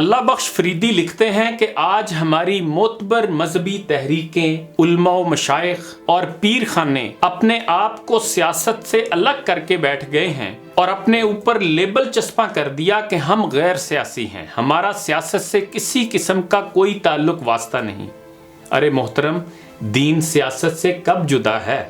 اللہ بخش فریدی لکھتے ہیں کہ آج ہماری معتبر مذہبی تحریکیں، علماء و مشائخ اور پیر خانے اپنے آپ کو سیاست سے الگ کر کے بیٹھ گئے ہیں اور اپنے اوپر لیبل چسپاں کر دیا کہ ہم غیر سیاسی ہیں، ہمارا سیاست سے کسی قسم کا کوئی تعلق واسطہ نہیں۔ ارے محترم، دین سیاست سے کب جدا ہے؟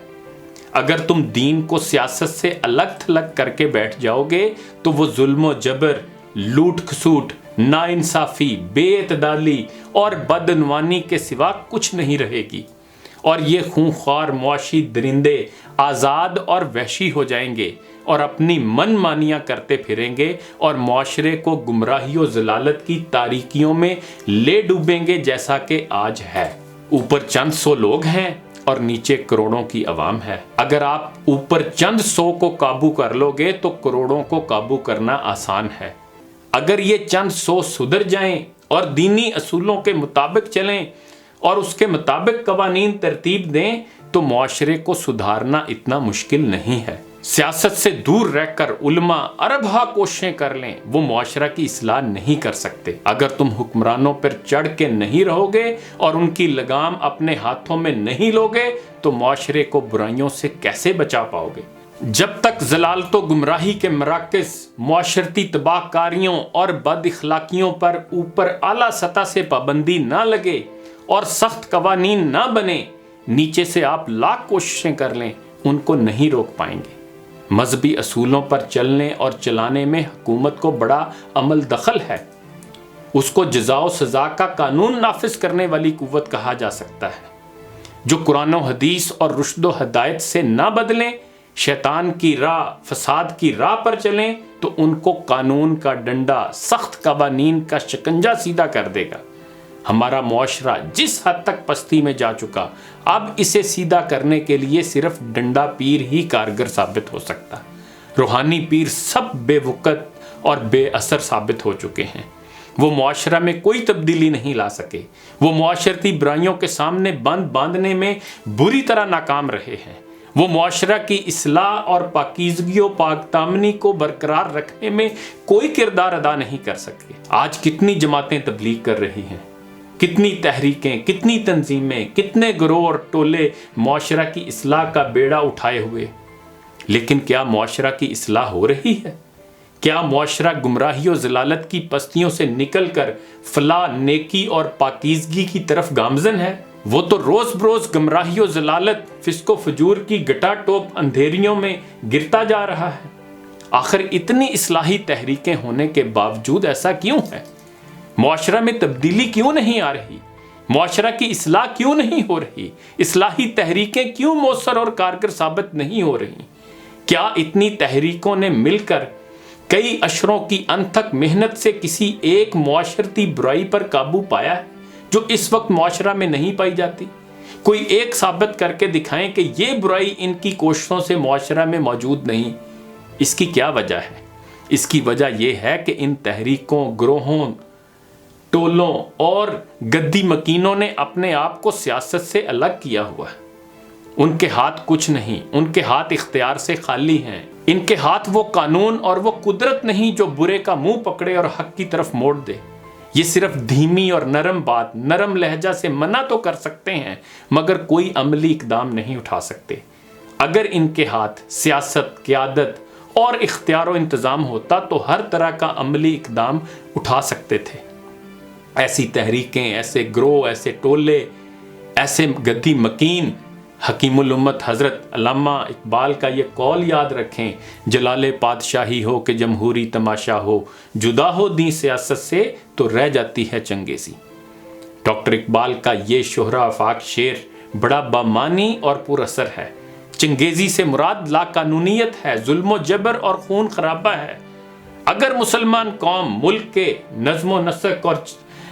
اگر تم دین کو سیاست سے الگ تھلگ کر کے بیٹھ جاؤ گے تو وہ ظلم و جبر، لوٹ کھسوٹ، ناانصافی، بے اعتدالی اور بدعنوانی کے سوا کچھ نہیں رہے گی، اور یہ خونخوار معاشی درندے آزاد اور وحشی ہو جائیں گے اور اپنی من مانیاں کرتے پھریں گے اور معاشرے کو گمراہی و ضلالت کی تاریکیوں میں لے ڈوبیں گے، جیسا کہ آج ہے۔ اوپر چند سو لوگ ہیں اور نیچے کروڑوں کی عوام ہے۔ اگر آپ اوپر چند سو کو قابو کر لو گے تو کروڑوں کو قابو کرنا آسان ہے۔ اگر یہ چند سو سدھر جائیں اور دینی اصولوں کے مطابق چلیں اور اس کے مطابق قوانین ترتیب دیں تو معاشرے کو سدھارنا اتنا مشکل نہیں ہے۔ سیاست سے دور رہ کر علماء اربھا کوششیں کر لیں، وہ معاشرہ کی اصلاح نہیں کر سکتے۔ اگر تم حکمرانوں پر چڑھ کے نہیں رہو گے اور ان کی لگام اپنے ہاتھوں میں نہیں لوگے تو معاشرے کو برائیوں سے کیسے بچا پاؤ گے؟ جب تک ضلالت و گمراہی کے مراکز، معاشرتی تباہ کاریوں اور بد اخلاقیوں پر اوپر اعلیٰ سطح سے پابندی نہ لگے اور سخت قوانین نہ بنے، نیچے سے آپ لاکھ کوششیں کر لیں، ان کو نہیں روک پائیں گے۔ مذہبی اصولوں پر چلنے اور چلانے میں حکومت کو بڑا عمل دخل ہے۔ اس کو جزا و سزا کا قانون نافذ کرنے والی قوت کہا جا سکتا ہے۔ جو قرآن و حدیث اور رشد و ہدایت سے نہ بدلیں، شیطان کی راہ، فساد کی راہ پر چلیں تو ان کو قانون کا ڈنڈا، سخت قوانین کا شکنجہ سیدھا کر دے گا۔ ہمارا معاشرہ جس حد تک پستی میں جا چکا، اب اسے سیدھا کرنے کے لیے صرف ڈنڈا پیر ہی کارگر ثابت ہو سکتا۔ روحانی پیر سب بے وقت اور بے اثر ثابت ہو چکے ہیں۔ وہ معاشرہ میں کوئی تبدیلی نہیں لا سکے۔ وہ معاشرتی برائیوں کے سامنے بند باندھنے میں بری طرح ناکام رہے ہیں۔ وہ معاشرہ کی اصلاح اور پاکیزگی و پاک دامنی کو برقرار رکھنے میں کوئی کردار ادا نہیں کر سکے۔ آج کتنی جماعتیں تبلیغ کر رہی ہیں، کتنی تحریکیں، کتنی تنظیمیں، کتنے گروہ اور ٹولے معاشرہ کی اصلاح کا بیڑا اٹھائے ہوئے، لیکن کیا معاشرہ کی اصلاح ہو رہی ہے؟ کیا معاشرہ گمراہی و ضلالت کی پستیوں سے نکل کر فلاح، نیکی اور پاکیزگی کی طرف گامزن ہے؟ وہ تو روز بروز گمراہی و ضلالت، فسق و فجور کی گٹا ٹوپ اندھیریوں میں گرتا جا رہا ہے۔ آخر اتنی اصلاحی تحریکیں ہونے کے باوجود ایسا کیوں ہے؟ معاشرہ میں تبدیلی کیوں نہیں آ رہی؟ معاشرہ کی اصلاح کیوں نہیں ہو رہی؟ اصلاحی تحریکیں کیوں مؤثر اور کارگر ثابت نہیں ہو رہی؟ کیا اتنی تحریکوں نے مل کر کئی اشروں کی انتھک محنت سے کسی ایک معاشرتی برائی پر قابو پایا ہے جو اس وقت معاشرہ میں نہیں پائی جاتی؟ کوئی ایک ثابت کر کے دکھائیں کہ یہ برائی ان کی کوششوں سے معاشرہ میں موجود نہیں۔ اس کی کیا وجہ ہے؟ اس کی وجہ یہ ہے کہ ان تحریکوں، گروہوں، ٹولوں اور گدی مکینوں نے اپنے آپ کو سیاست سے الگ کیا ہوا ہے۔ ان کے ہاتھ کچھ نہیں، ان کے ہاتھ اختیار سے خالی ہیں۔ ان کے ہاتھ وہ قانون اور وہ قدرت نہیں جو برے کا منہ پکڑے اور حق کی طرف موڑ دے۔ یہ صرف دھیمی اور نرم بات، نرم لہجہ سے منع تو کر سکتے ہیں مگر کوئی عملی اقدام نہیں اٹھا سکتے۔ اگر ان کے ہاتھ سیاست، قیادت اور اختیار و انتظام ہوتا تو ہر طرح کا عملی اقدام اٹھا سکتے تھے۔ ایسی تحریکیں، ایسے گروہ، ایسے ٹولے، ایسے گدی مکین، حکیم الامت حضرت علامہ اقبال کا یہ قول یاد رکھیں، جلال پادشاہی ہو کہ جمہوری تماشا ہو، جدا ہو دین سیاست سے تو رہ جاتی ہے چنگیزی۔ ڈاکٹر اقبال کا یہ شہرہ آفاق شعر بڑا بامانی اور پر اثر ہے۔ چنگیزی سے مراد لا قانونیت ہے، ظلم و جبر اور خون خرابہ ہے۔ اگر مسلمان قوم ملک کے نظم و نسق اور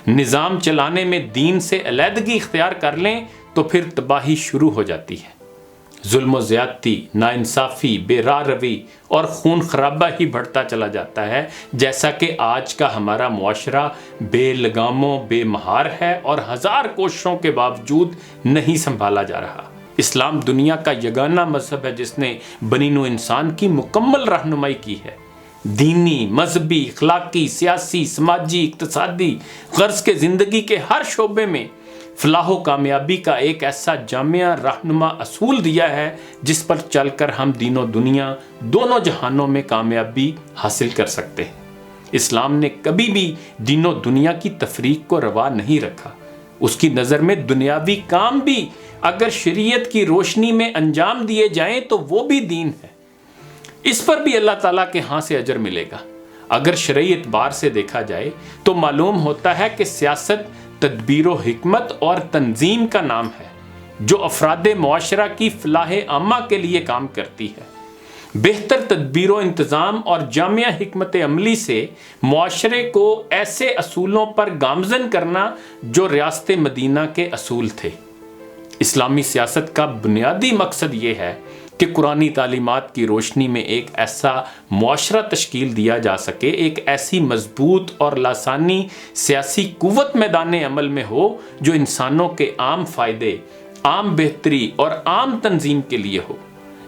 نظام چلانے میں دین سے علیحدگی اختیار کر لیں تو پھر تباہی شروع ہو جاتی ہے۔ ظلم و زیادتی، ناانصافی، بے راہ روی اور خون خرابہ ہی بڑھتا چلا جاتا ہے، جیسا کہ آج کا ہمارا معاشرہ بے لگاموں، بے مہار ہے اور ہزار کوششوں کے باوجود نہیں سنبھالا جا رہا۔ اسلام دنیا کا یگانہ مذہب ہے جس نے بنی نوع انسان کی مکمل رہنمائی کی ہے۔ دینی، مذہبی، اخلاقی، سیاسی، سماجی، اقتصادی، غرض کے زندگی کے ہر شعبے میں فلاح و کامیابی کا ایک ایسا جامع رہنما اصول دیا ہے جس پر چل کر ہم دین و دنیا دونوں جہانوں میں کامیابی حاصل کر سکتے ہیں۔ اسلام نے کبھی بھی دین و دنیا کی تفریق کو روا نہیں رکھا۔ اس کی نظر میں دنیاوی کام بھی اگر شریعت کی روشنی میں انجام دیے جائیں تو وہ بھی دین ہے۔ اس پر بھی اللہ تعالیٰ کے ہاں سے اجر ملے گا۔ اگر شرعی اعتبار سے دیکھا جائے تو معلوم ہوتا ہے کہ سیاست تدبیر و حکمت اور تنظیم کا نام ہے جو افراد معاشرہ کی فلاح عامہ کے لیے کام کرتی ہے۔ بہتر تدبیر و انتظام اور جامع حکمت عملی سے معاشرے کو ایسے اصولوں پر گامزن کرنا جو ریاست مدینہ کے اصول تھے۔ اسلامی سیاست کا بنیادی مقصد یہ ہے کہ قرآنی تعلیمات کی روشنی میں ایک ایسا معاشرہ تشکیل دیا جا سکے، ایک ایسی مضبوط اور لاسانی سیاسی قوت میدان عمل میں ہو جو انسانوں کے عام فائدے، عام بہتری اور عام تنظیم کے لیے ہو،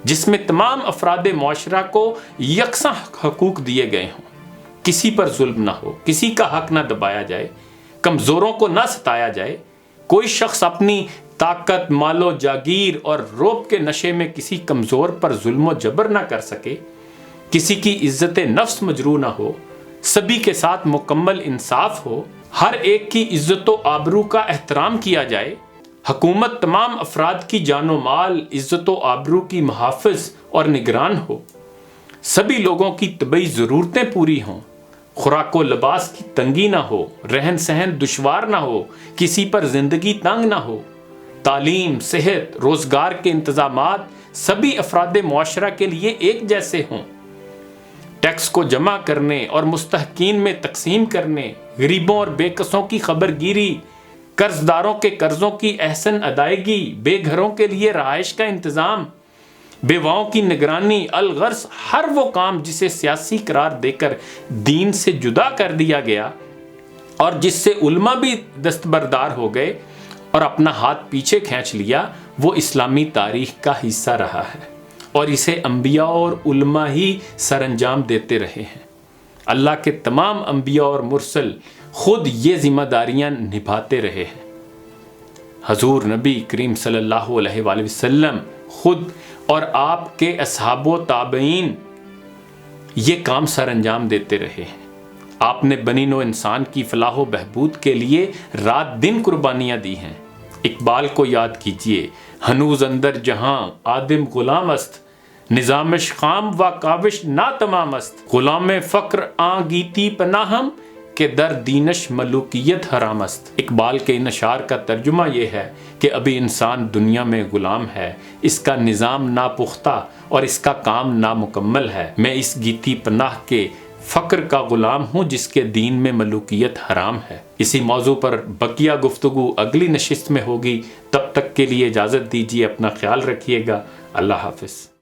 جس میں تمام افراد معاشرہ کو یکساں حقوق دیے گئے ہوں، کسی پر ظلم نہ ہو، کسی کا حق نہ دبایا جائے، کمزوروں کو نہ ستایا جائے، کوئی شخص اپنی طاقت، مال و جاگیر اور روب کے نشے میں کسی کمزور پر ظلم و جبر نہ کر سکے، کسی کی عزت نفس مجروح نہ ہو، سبھی کے ساتھ مکمل انصاف ہو، ہر ایک کی عزت و آبرو کا احترام کیا جائے، حکومت تمام افراد کی جان و مال، عزت و آبرو کی محافظ اور نگران ہو، سبھی لوگوں کی طبعی ضرورتیں پوری ہوں، خوراک و لباس کی تنگی نہ ہو، رہن سہن دشوار نہ ہو، کسی پر زندگی تنگ نہ ہو، تعلیم، صحت، روزگار کے انتظامات سبھی افراد معاشرہ کے لیے ایک جیسے ہوں، ٹیکس کو جمع کرنے اور مستحقین میں تقسیم کرنے، غریبوں اور بے کسوں کی خبر گیری، قرض داروں کے قرضوں کی احسن ادائیگی، بے گھروں کے لیے رہائش کا انتظام، بیواؤں کی نگرانی، الغرض ہر وہ کام جسے سیاسی قرار دے کر دین سے جدا کر دیا گیا اور جس سے علماء بھی دستبردار ہو گئے اور اپنا ہاتھ پیچھے کھینچ لیا، وہ اسلامی تاریخ کا حصہ رہا ہے اور اسے انبیاء اور علماء ہی سر انجام دیتے رہے ہیں۔ اللہ کے تمام انبیاء اور مرسل خود یہ ذمہ داریاں نبھاتے رہے ہیں۔ حضور نبی کریم صلی اللہ علیہ وآلہ وسلم خود اور آپ کے اصحاب و تابعین یہ کام سر انجام دیتے رہے ہیں۔ آپ نے بنی نوع انسان کی فلاح و بہبود کے لیے رات دن قربانیاں دی ہیں۔ اقبال کو یاد کیجئے، ہنوز اندر جہاں آدم غلام است، نظامش خام و کاوش نا تمام است، غلام فقر آں گیتی پناہم کہ در دینش ملوکیت حرام است۔ اقبال کے ان اشعار کا ترجمہ یہ ہے کہ ابھی انسان دنیا میں غلام ہے، اس کا نظام ناپختہ اور اس کا کام نامکمل ہے۔ میں اس گیتی پناہ کے فقر کا غلام ہوں جس کے دین میں ملوکیت حرام ہے۔ اسی موضوع پر بقیہ گفتگو اگلی نشست میں ہوگی۔ تب تک کے لیے اجازت دیجیے، اپنا خیال رکھیے گا۔ اللہ حافظ۔